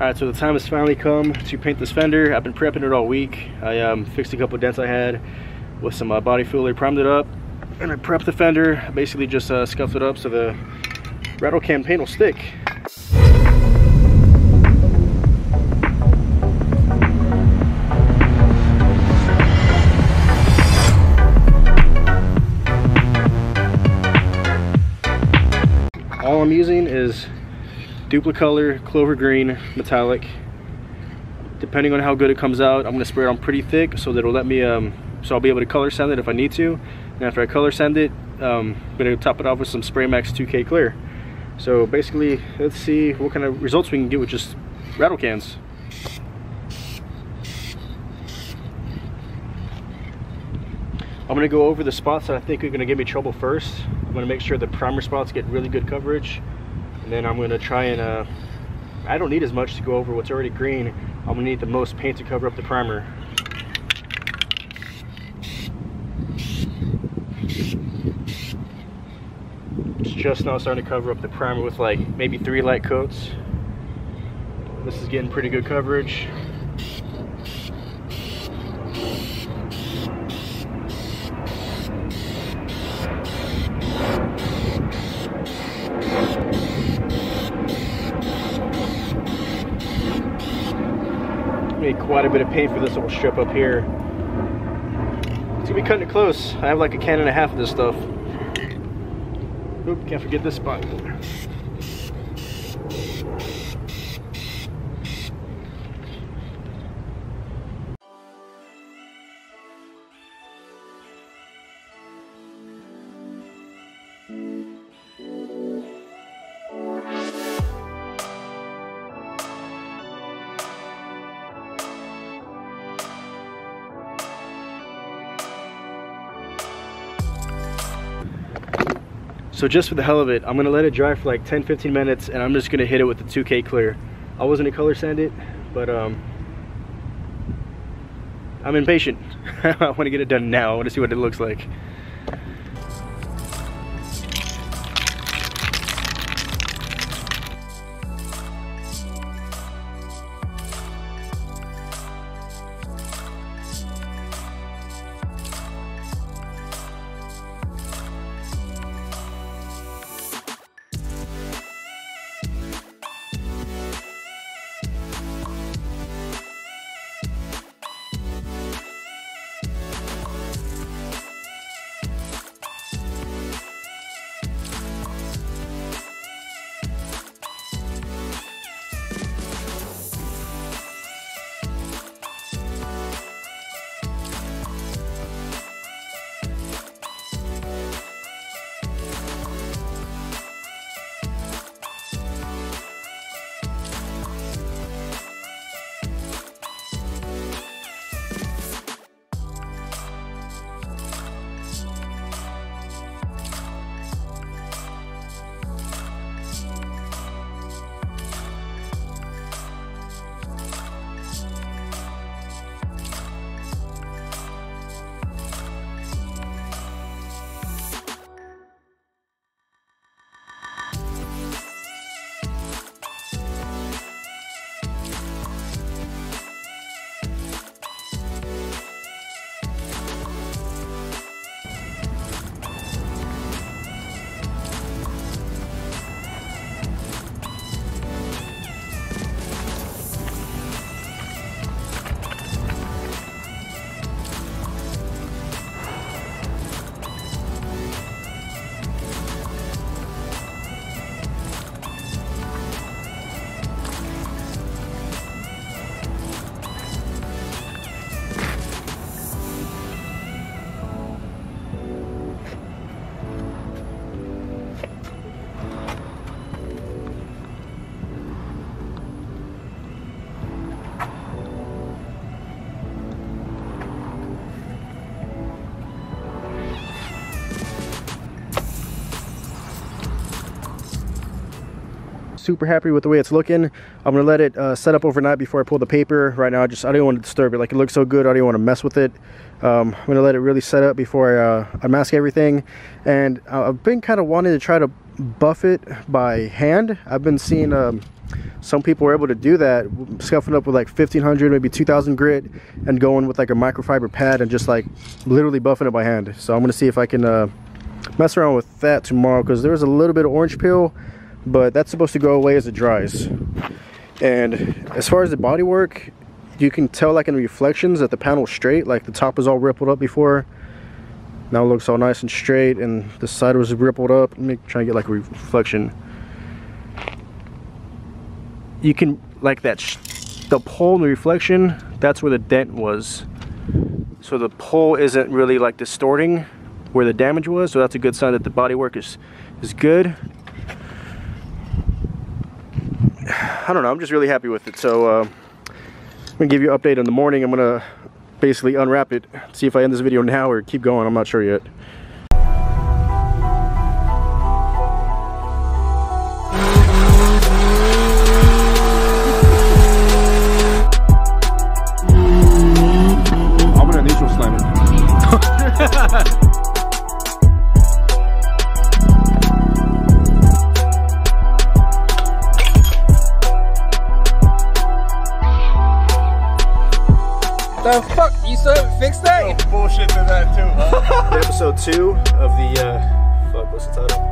Alright, so the time has finally come to paint this fender. I've been prepping it all week. I fixed a couple dents I had with some body filler, primed it up, and I prepped the fender. I basically just scuffed it up so the rattle can paint will stick. All I'm using is Dupli color, clover green, metallic. Depending on how good it comes out, I'm gonna spray it on pretty thick so that it'll let me, so I'll be able to color sand it if I need to. And after I color sand it, I'm gonna top it off with some Spray Max 2K clear. So basically, let's see what kind of results we can get with just rattle cans. I'm gonna go over the spots that I think are gonna give me trouble first. I'm gonna make sure the primer spots get really good coverage. And then I'm gonna try and, I don't need as much to go over what's already green. I'm gonna need the most paint to cover up the primer. It's just now starting to cover up the primer with like maybe 3 light coats. This is getting pretty good coverage. Made quite a bit of paint for this little strip up here. It's gonna be cutting it close. I have like a can and a half of this stuff. Oop, can't forget this spot. So just for the hell of it, I'm gonna let it dry for like 10-15 minutes and I'm just gonna hit it with the 2K clear. I wasn't gonna color sand it, but I'm impatient. I wanna get it done now. I wanna see what it looks like. super happy with the way it's looking. I'm gonna let it set up overnight before I pull the paper. Right now I don't want to disturb it. Like, it looks so good, I don't want to mess with it. I'm gonna let it really set up before I unmask everything. And I've been kind of wanting to try to buff it by hand. I've been seeing some people are able to do that, scuffing up with like 1500, maybe 2000 grit, and going with like a microfiber pad and just like literally buffing it by hand. So I'm gonna see if I can mess around with that tomorrow, because there's a little bit of orange peel, but that's supposed to go away as it dries. And as far as the body work, you can tell like in the reflections that the panel's straight, like the top was all rippled up before. Now it looks all nice and straight, and the side was rippled up. Let me try and get like a reflection. You can, like that, the pole in the reflection, that's where the dent was. So the pole isn't really like distorting where the damage was, so that's a good sign that the bodywork is good. I don't know, I'm just really happy with it. So I'm gonna give you an update in the morning. I'm gonna basically unwrap it, see if I end this video now or keep going. I'm not sure yet. I'm gonna neutral slam it. The fuck? You still haven't fixed that? Oh, bullshit to that too, huh? Episode 2 of the, fuck, what's the title?